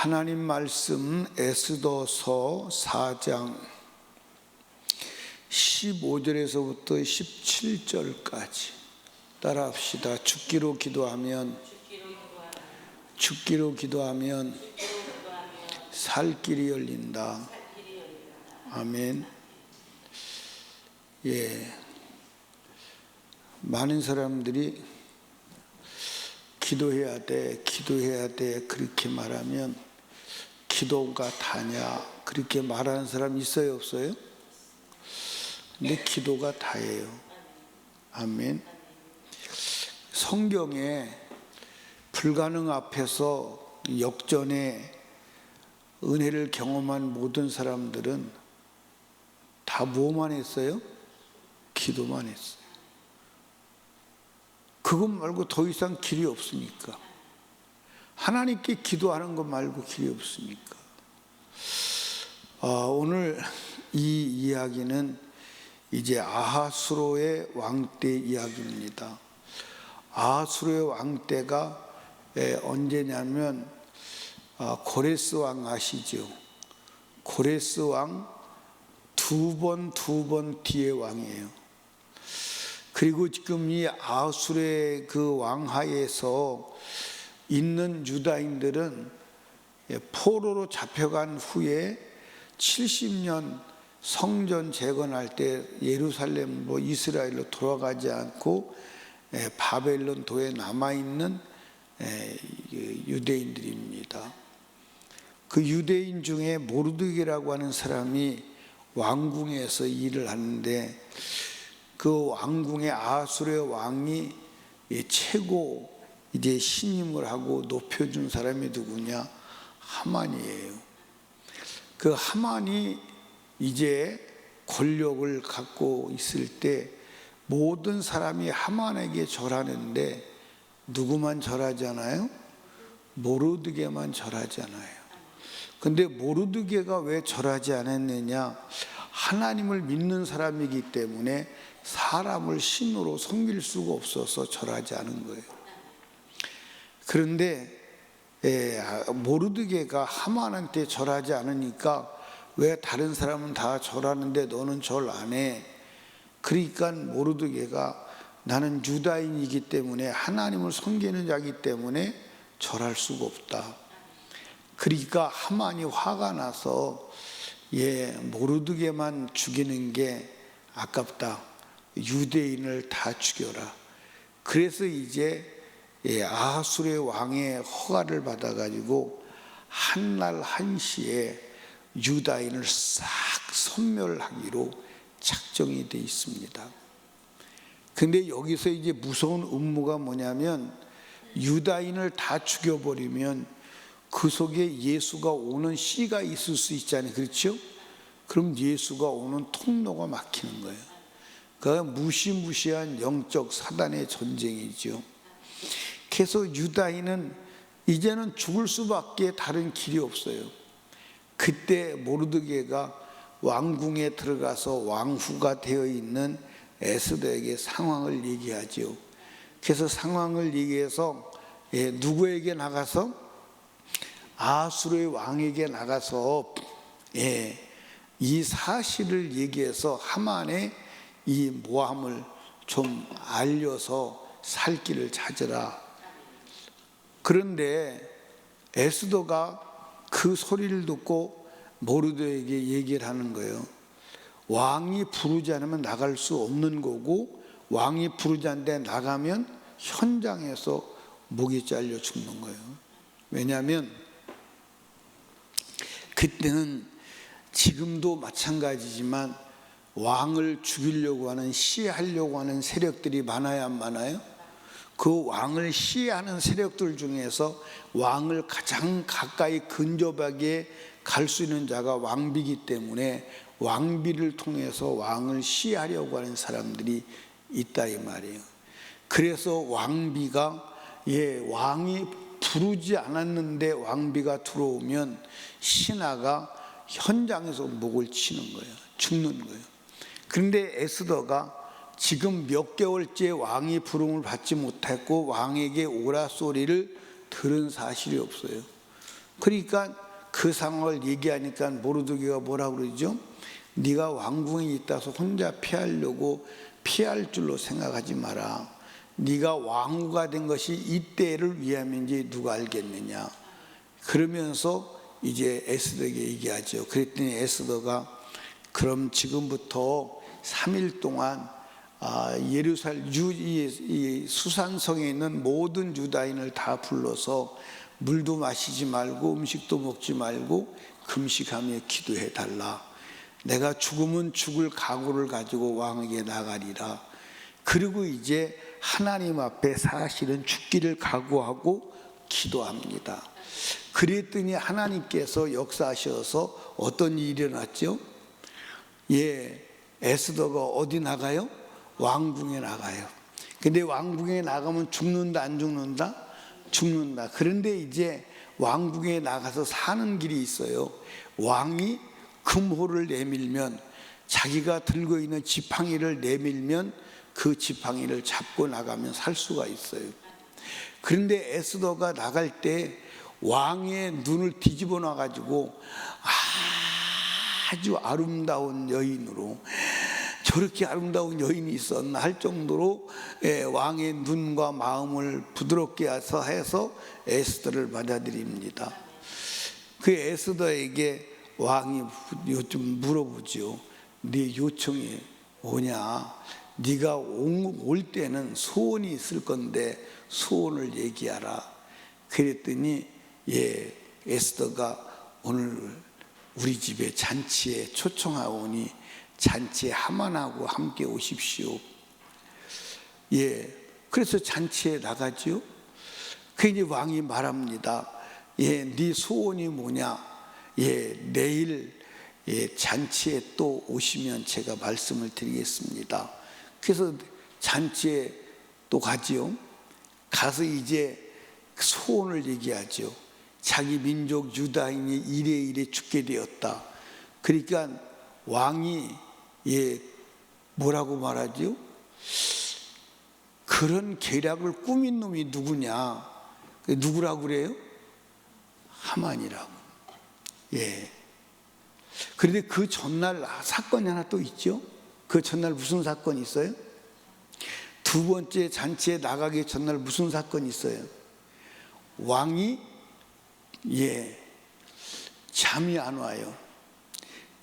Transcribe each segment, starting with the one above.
하나님 말씀 에스더서 4장 15절에서부터 17절까지 따라합시다. 죽기로 기도하면 살 길이 열린다. 아멘. 많은 사람들이 기도해야 돼 그렇게 말하면 기도가 다냐 그렇게 말하는 사람 있어요, 없어요? 근데 기도가 다예요. 아멘. 성경에 불가능 앞에서 역전의 은혜를 경험한 모든 사람들은 다 뭐만 했어요? 기도만 했어요. 그것 말고 더 이상 길이 없으니까. 하나님께 기도하는 것 말고 길이 없으니까. 오늘 이 이야기는 이제 아하수로의 왕 때 이야기입니다. 아하수로의 왕 때가 언제냐면 고레스 왕 아시죠? 고레스 왕 두 번 뒤에 왕이에요. 그리고 지금 이 아하수르의 그 왕하에서 있는 유다인들은 포로로 잡혀간 후에 70년 성전 재건할 때 예루살렘 이스라엘로 돌아가지 않고 바벨론 도에 남아있는 유대인들입니다. 그 유대인 중에 모르드게라고 하는 사람이 왕궁에서 일을 하는데 그 왕궁의 아하수르의 왕이 최고 이제 신임을 하고 높여준 사람이 누구냐? 하만이에요. 그 하만이 이제 권력을 갖고 있을 때 모든 사람이 하만에게 절하는데 누구만 절하잖아요? 모르드게만 절하잖아요. 근데 모르드게가 왜 절하지 않았느냐? 하나님을 믿는 사람이기 때문에 사람을 신으로 섬길 수가 없어서 절하지 않은 거예요. 그런데 모르드게가 하만한테 절하지 않으니까 왜 다른 사람은 다 절하는데 너는 절 안 해? 그러니까 모르드게가 나는 유다인이기 때문에 하나님을 섬기는 자이기 때문에 절할 수가 없다. 그러니까 하만이 화가 나서 모르드게만 죽이는 게 아깝다. 유대인을 다 죽여라. 그래서 이제 아하수르의 왕의 허가를 받아가지고 한날 한시에 유다인을 싹 섬멸하기로 작정이 되어 있습니다. 근데 여기서 이제 무서운 음모가 뭐냐면 유다인을 다 죽여버리면 그 속에 예수가 오는 씨가 있을 수 있잖아요. 그렇죠? 그럼 예수가 오는 통로가 막히는 거예요. 그러니까 무시무시한 영적 사단의 전쟁이죠. 그래서 유다인은 이제는 죽을 수밖에 다른 길이 없어요. 그때 모르드게가 왕궁에 들어가서 왕후가 되어 있는 에스더에게 상황을 얘기하죠. 그래서 상황을 얘기해서 누구에게 나가서? 아하수르의 왕에게 나가서 이 사실을 얘기해서 하만의 이 모함을 좀 알려서 살 길을 찾으라. 그런데 에스더가 그 소리를 듣고 모르드게에게 얘기를 하는 거예요. 왕이 부르지 않으면 나갈 수 없는 거고 왕이 부르지 않는데 나가면 현장에서 목이 잘려 죽는 거예요. 왜냐하면 그때는 지금도 마찬가지지만 왕을 죽이려고 하는 시해하려고 하는 세력들이 많아야 안 많아요? 그 왕을 시해하는 세력들 중에서 왕을 가장 가까이 근접하게 갈 수 있는 자가 왕비이기 때문에 왕비를 통해서 왕을 시해하려고 하는 사람들이 있다 이 말이에요. 그래서 왕비가 왕이 부르지 않았는데 왕비가 들어오면 신하가 현장에서 목을 치는 거예요. 죽는 거예요. 그런데 에스더가 지금 몇 개월째 왕이 부름을 받지 못했고 왕에게 오라 소리를 들은 사실이 없어요. 그러니까 그 상황을 얘기하니까 모르드게가 뭐라고 그러죠? 네가 왕궁에 있다서 혼자 피하려고 피할 줄로 생각하지 마라. 네가 왕후가 된 것이 이때를 위함인지 누가 알겠느냐. 그러면서 이제 에스더에게 얘기하죠. 그랬더니 에스더가 그럼 지금부터 3일 동안 예루살렘 이 수산성에 있는 모든 유다인을 다 불러서 물도 마시지 말고 음식도 먹지 말고 금식하며 기도해 달라. 내가 죽으면 죽을 각오를 가지고 왕에게 나가리라. 그리고 이제 하나님 앞에 사실은 죽기를 각오하고 기도합니다. 그랬더니 하나님께서 역사하셔서 어떤 일이 일어났죠? 에스더가 어디 나가요? 왕궁에 나가요. 근데 왕궁에 나가면 죽는다 안 죽는다? 죽는다. 그런데 이제 왕궁에 나가서 사는 길이 있어요. 왕이 금호를 내밀면, 자기가 들고 있는 지팡이를 내밀면 그 지팡이를 잡고 나가면 살 수가 있어요. 그런데 에스더가 나갈 때 왕의 눈을 뒤집어 놔가지고 아주 아름다운 여인으로, 저렇게 아름다운 여인이 있었나 할 정도로 왕의 눈과 마음을 부드럽게 해서 에스더를 받아들입니다. 그 에스더에게 왕이 좀 물어보죠. 네 요청이 뭐냐? 네가 올 때는 소원이 있을 건데 소원을 얘기하라. 그랬더니 에스더가 오늘 우리 집에 잔치에 초청하오니 잔치에 하만하고 함께 오십시오. 그래서 잔치에 나가죠. 그 이제 왕이 말합니다. 네 소원이 뭐냐? 내일 잔치에 또 오시면 제가 말씀을 드리겠습니다. 그래서 잔치에 또 가지요. 가서 이제 소원을 얘기하죠. 자기 민족 유다인이 이래 죽게 되었다. 그러니까 왕이 뭐라고 말하죠? 그런 계략을 꾸민 놈이 누구냐? 누구라고 그래요? 하만이라고. 그런데 그 전날 사건이 하나 또 있죠. 그 전날 무슨 사건이 있어요? 두 번째 잔치에 나가기 전날 무슨 사건이 있어요? 왕이 잠이 안 와요.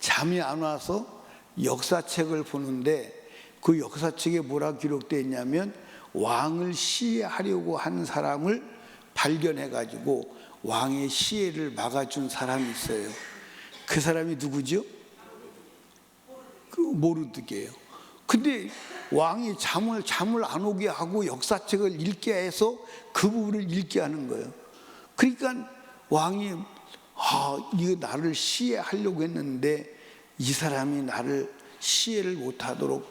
잠이 안 와서 역사책을 보는데 그 역사책에 뭐라 기록되어 있냐면 왕을 시해하려고 한 사람을 발견해 가지고 왕의 시해를 막아준 사람이 있어요. 그 사람이 누구죠? 그 모르드게예요. 근데 왕이 잠을 안 오게 하고 역사책을 읽게 해서 그 부분을 읽게 하는 거예요. 그러니까 왕이 이거 나를 시해하려고 했는데 이 사람이 나를 시해를 못하도록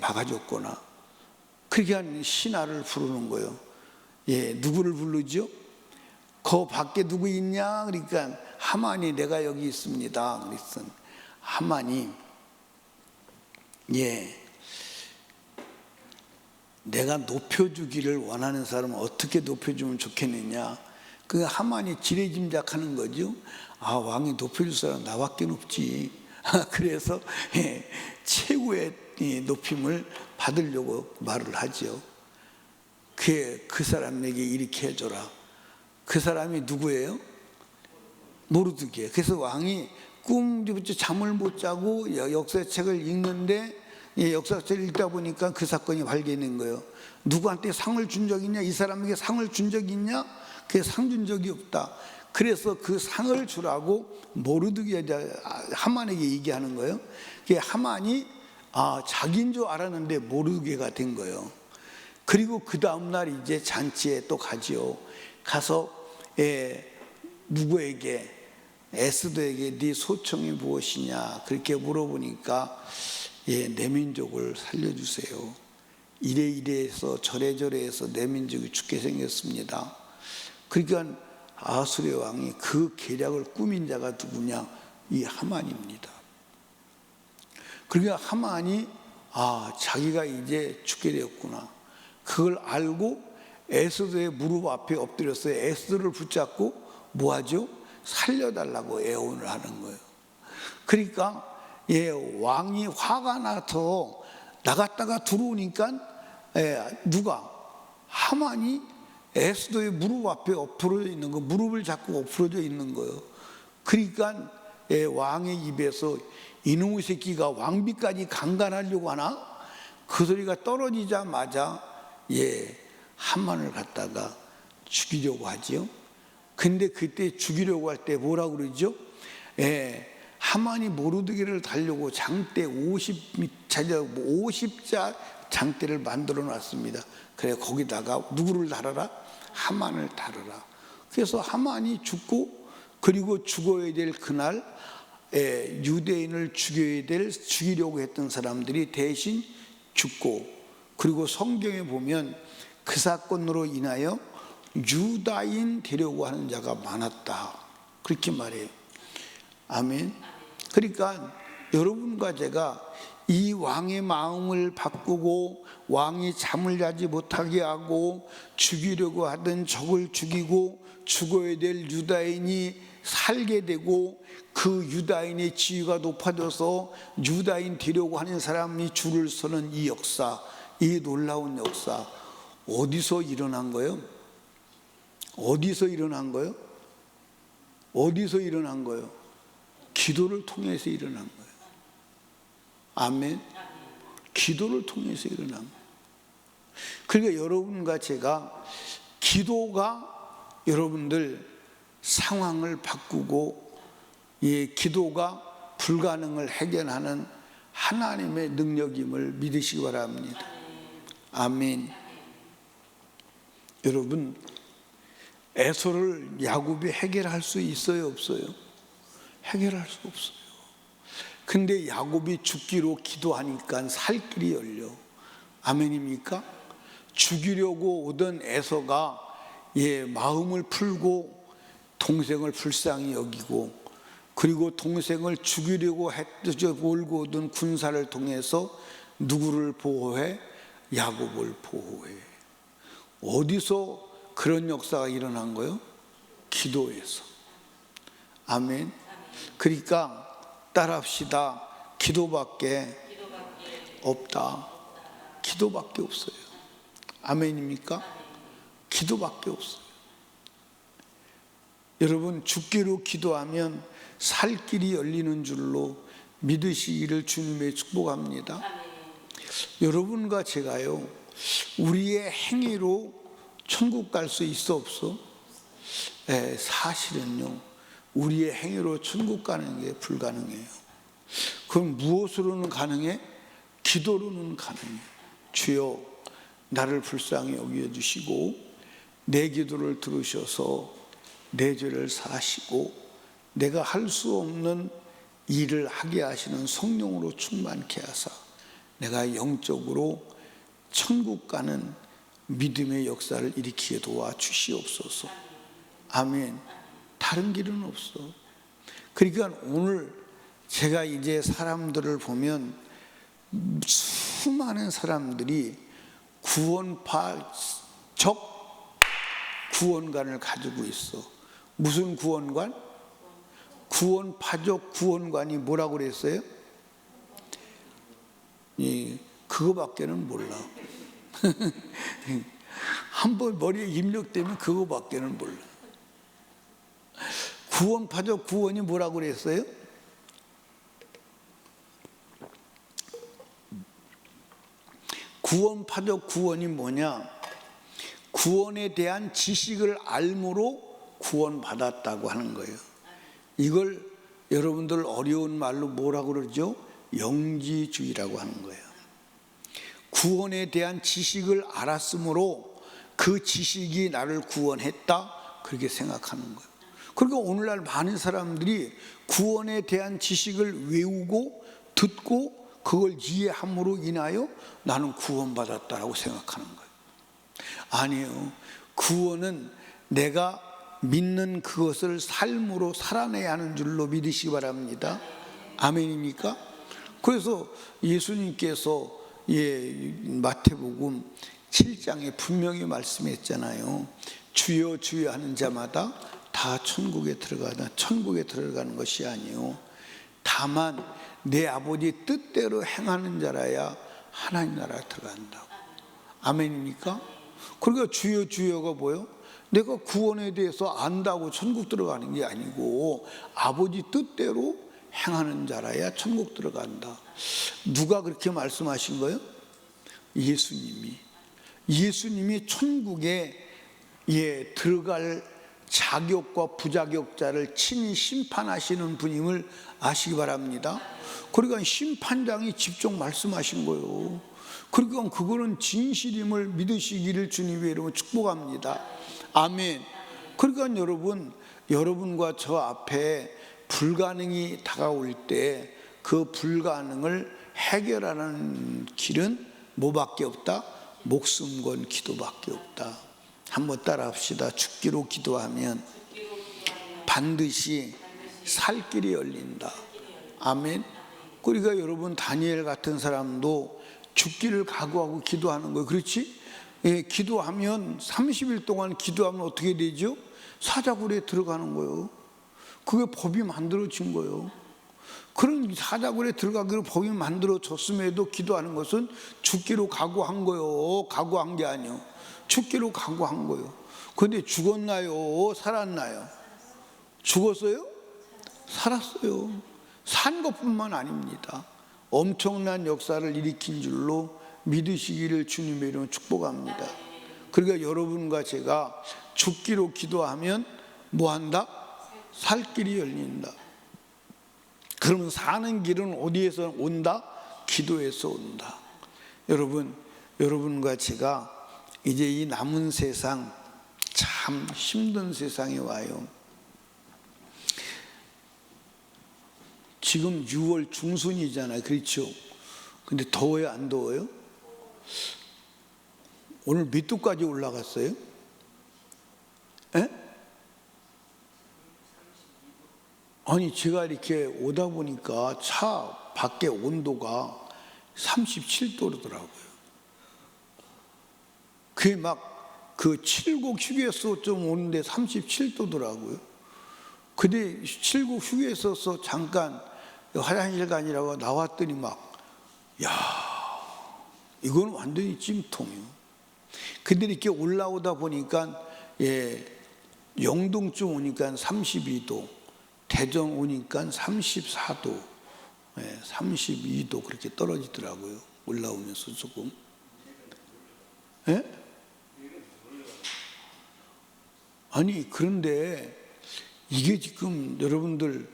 막아줬구나. 그러니까 신하를 부르는 거예요. 누구를 부르죠? 거 밖에 누구 있냐? 그러니까 하만이 내가 여기 있습니다. 그랬어. 하만이 내가 높여주기를 원하는 사람은 어떻게 높여주면 좋겠느냐? 그 하만이 지레짐작하는 거죠. 왕이 높여줄 사람 나밖에 없지. 그래서 최고의 높임을 받으려고 말을 하죠. 그 사람에게 이렇게 해줘라. 그 사람이 누구예요? 모르드게. 그래서 왕이 꿈부터 잠을 못 자고 역사책을 읽는데 역사책을 읽다 보니까 그 사건이 발견된 거예요. 누구한테 상을 준 적 있냐? 이 사람에게 상을 준 적 있냐? 그게 상 준 적이 없다. 그래서 그 상을 주라고 모르드게 하만에게 얘기하는 거예요. 하만이 자기인 줄 알았는데 모르드게가 된 거예요. 그리고 그 다음날 이제 잔치에 또 가지요. 가서 누구에게, 에스더에게 네 소청이 무엇이냐 그렇게 물어보니까 내 민족을 살려주세요. 이래해서 저래해서 내 민족이 죽게 생겼습니다. 그러니까 아수르 왕이 그 계략을 꾸민 자가 누구냐? 이 하만입니다. 그러니까 하만이 자기가 이제 죽게 되었구나. 그걸 알고 에스더의 무릎 앞에 엎드렸어요. 에스더를 붙잡고 뭐하죠? 살려달라고 애원을 하는 거예요. 그러니까 왕이 화가 나서 나갔다가 들어오니까 누가? 하만이 에스더의 무릎 앞에 엎드려 있는 거, 무릎을 잡고 엎드려져 있는 거예요. 그러니까 왕의 입에서 이놈의 새끼가 왕비까지 강간하려고 하나? 그 소리가 떨어지자마자 하만을 갖다가 죽이려고 하죠. 근데 그때 죽이려고 할 때 뭐라고 그러죠? 하만이 모르드게를 달려고 장대 50자 장대를 만들어 놨습니다. 그래 거기다가 누구를 달아라? 하만을 달아라. 그래서 하만이 죽고, 그리고 죽어야 될 그날 유대인을 죽이려고 했던 사람들이 대신 죽고, 그리고 성경에 보면 그 사건으로 인하여 유다인 되려고 하는 자가 많았다, 그렇게 말해요. 아멘. 그러니까 여러분과 제가 이 왕의 마음을 바꾸고 왕이 잠을 자지 못하게 하고 죽이려고 하던 적을 죽이고 죽어야 될 유다인이 살게 되고, 그 유다인의 지위가 높아져서 유다인 되려고 하는 사람이 줄을 서는 이 역사, 이 놀라운 역사, 어디서 일어난 거예요? 어디서 일어난 거예요? 어디서 일어난 거예요? 기도를 통해서 일어난 거예요. 아멘. 기도를 통해서 일어난 거예요. 그러니까 여러분과 제가 기도가 여러분들 상황을 바꾸고, 기도가 불가능을 해결하는 하나님의 능력임을 믿으시기 바랍니다. 아멘. 여러분, 에서를 야곱이 해결할 수 있어요, 없어요? 해결할 수 없어요. 근데 야곱이 죽기로 기도하니까 살 길이 열려. 아멘입니까? 죽이려고 오던 에서가 마음을 풀고 동생을 불쌍히 여기고, 그리고 동생을 죽이려고 몰고 오던 군사를 통해서 누구를 보호해? 야곱을 보호해. 어디서 그런 역사가 일어난 거예요? 기도에서. 아멘. 그러니까 따라합시다. 기도밖에 없다. 기도밖에 없어요. 아멘입니까? 기도밖에 없어요. 여러분, 죽기로 기도하면 살 길이 열리는 줄로 믿으시기를 주님의 축복합니다. 여러분과 제가요, 우리의 행위로 천국 갈 수 있어 없어? 사실은요, 우리의 행위로 천국 가는 게 불가능해요. 그럼 무엇으로는 가능해? 기도로는 가능해. 주여, 나를 불쌍히 여겨주시고 내 기도를 들으셔서 내 죄를 사하시고 내가 할 수 없는 일을 하게 하시는 성령으로 충만케 하사 내가 영적으로 천국 가는 믿음의 역사를 일으키게 도와주시옵소서. 아멘. 다른 길은 없어. 그러니까 오늘 제가 이제 사람들을 보면 수많은 사람들이 구원파적 구원관을 가지고 있어. 무슨 구원관? 구원파적 구원관이 뭐라고 그랬어요? 그거밖에는 몰라. 한번 머리에 입력되면 그거밖에는 몰라. 구원파적 구원이 뭐라고 그랬어요? 구원파적 구원이 뭐냐? 구원에 대한 지식을 알므로 구원받았다고 하는 거예요. 이걸 여러분들 어려운 말로 뭐라고 그러죠? 영지주의라고 하는 거예요. 구원에 대한 지식을 알았으므로 그 지식이 나를 구원했다, 그렇게 생각하는 거예요. 그러니까 오늘날 많은 사람들이 구원에 대한 지식을 외우고 듣고 그걸 이해함으로 인하여 나는 구원받았다라고 생각하는 거예요. 아니에요. 구원은 내가 믿는 그것을 삶으로 살아내야 하는 줄로 믿으시기 바랍니다. 아멘입니까? 그래서 예수님께서 마태복음 7장에 분명히 말씀했잖아요. 주여 주여 하는 자마다 다 천국에 들어가는 것이 아니요 다만 내 아버지 뜻대로 행하는 자라야 하나님 나라에 들어간다고. 아멘입니까? 그러니까 주여 주여가 뭐예요? 내가 구원에 대해서 안다고 천국 들어가는 게 아니고 아버지 뜻대로 행하는 자라야 천국 들어간다. 누가 그렇게 말씀하신 거예요? 예수님이 천국에 들어갈 자격과 부자격자를 친히 심판하시는 분임을 아시기 바랍니다. 그러니까 심판장이 직접 말씀하신 거예요. 그러니까 그거는 진실임을 믿으시기를 주님의 이름으로 축복합니다. 아멘. 그러니까 여러분과 저 앞에 불가능이 다가올 때 그 불가능을 해결하는 길은 뭐밖에 없다? 목숨 건 기도밖에 없다. 한번 따라 합시다. 죽기로 기도하면 반드시 살 길이 열린다. 아멘. 그러니까 여러분 다니엘 같은 사람도 죽기를 각오하고 기도하는 거예요. 그렇지? 기도하면 30일 동안 기도하면 어떻게 되죠? 사자굴에 들어가는 거예요. 그게 법이 만들어진 거예요. 그런 사자굴에 들어가기로 법이 만들어졌음에도 기도하는 것은 죽기로 각오한 거예요. 각오한 게 아니에요. 죽기로 각오한 거예요. 그런데 죽었나요? 살았나요? 죽었어요? 살았어요. 산 것뿐만 아닙니다. 엄청난 역사를 일으킨 줄로 믿으시기를 주님의 이름으로 축복합니다. 그러니까 여러분과 제가 죽기로 기도하면 뭐한다? 살 길이 열린다. 그러면 사는 길은 어디에서 온다? 기도에서 온다. 여러분과 제가 이제 이 남은 세상 참 힘든 세상에 와요. 지금 6월 중순이잖아요. 그렇죠? 근데 더워요? 안 더워요? 오늘 몇 도까지 올라갔어요? 에? 아니 제가 이렇게 오다 보니까 차 밖에 온도가 37도더라고요. 그게 막 그 칠곡 휴게소 좀 오는데 37도더라고요. 근데 칠곡 휴게소에서 잠깐 화장실 가니라고 나왔더니 막 이건 완전히 찜통이요. 근데 이렇게 올라오다 보니까 영동쯤 오니까 32도, 대전 오니까 34도, 32도 그렇게 떨어지더라고요. 올라오면서 조금. 아니 그런데 이게 지금 여러분들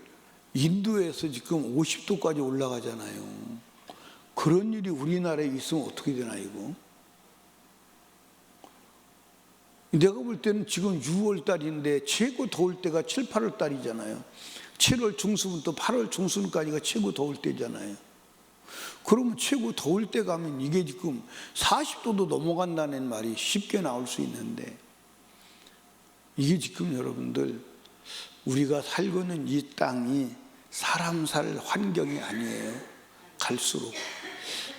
인도에서 지금 50도까지 올라가잖아요. 그런 일이 우리나라에 있으면 어떻게 되나 이거? 내가 볼 때는 지금 6월 달인데 최고 더울 때가 7, 8월 달이잖아요. 7월 중순부터 8월 중순까지가 최고 더울 때잖아요. 그러면 최고 더울 때 가면 이게 지금 40도도 넘어간다는 말이 쉽게 나올 수 있는데 이게 지금 여러분들 우리가 살고 있는 이 땅이 사람 살 환경이 아니에요. 갈수록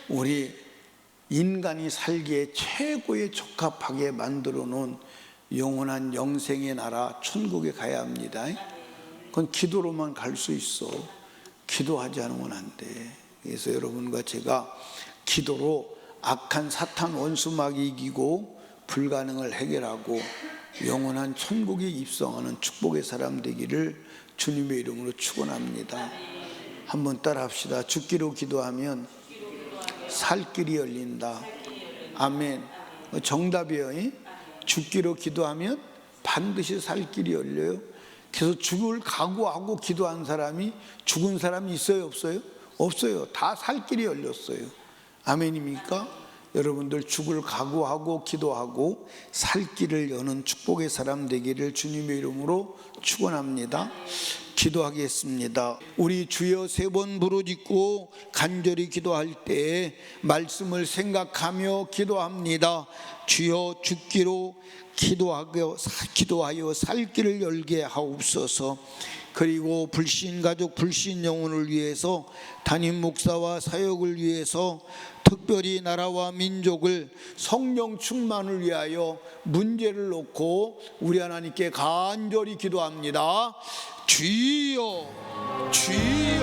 우리 인간이 살기에 최고에 적합하게 만들어 놓은 영원한 영생의 나라 천국에 가야 합니다. 그건 기도로만 갈 수 있어. 기도하지 않으면 안 돼. 그래서 여러분과 제가 기도로 악한 사탄 원수마귀 이기고 불가능을 해결하고 영원한 천국에 입성하는 축복의 사람 되기를 주님의 이름으로 축원합니다. 한번 따라 합시다. 죽기로 기도하면 살 길이 열린다. 아멘. 정답이에요. 죽기로 기도하면 반드시 살 길이 열려요. 그래서 죽을 각오하고 기도한 사람이 죽은 사람이 있어요? 없어요? 없어요. 다 살 길이 열렸어요. 아멘입니까? 여러분들 죽을 각오하고 기도하고 살 길을 여는 축복의 사람 되기를 주님의 이름으로 축원합니다. 기도하겠습니다. 우리 주여 3번 부르짖고 간절히 기도할 때 말씀을 생각하며 기도합니다. 주여 죽기로 기도하여 살 길을 열게 하옵소서. 그리고 불신 가족, 불신 영혼을 위해서, 담임 목사와 사역을 위해서, 특별히 나라와 민족을 성령 충만을 위하여 문제를 놓고 우리 하나님께 간절히 기도합니다. 주여, 주여.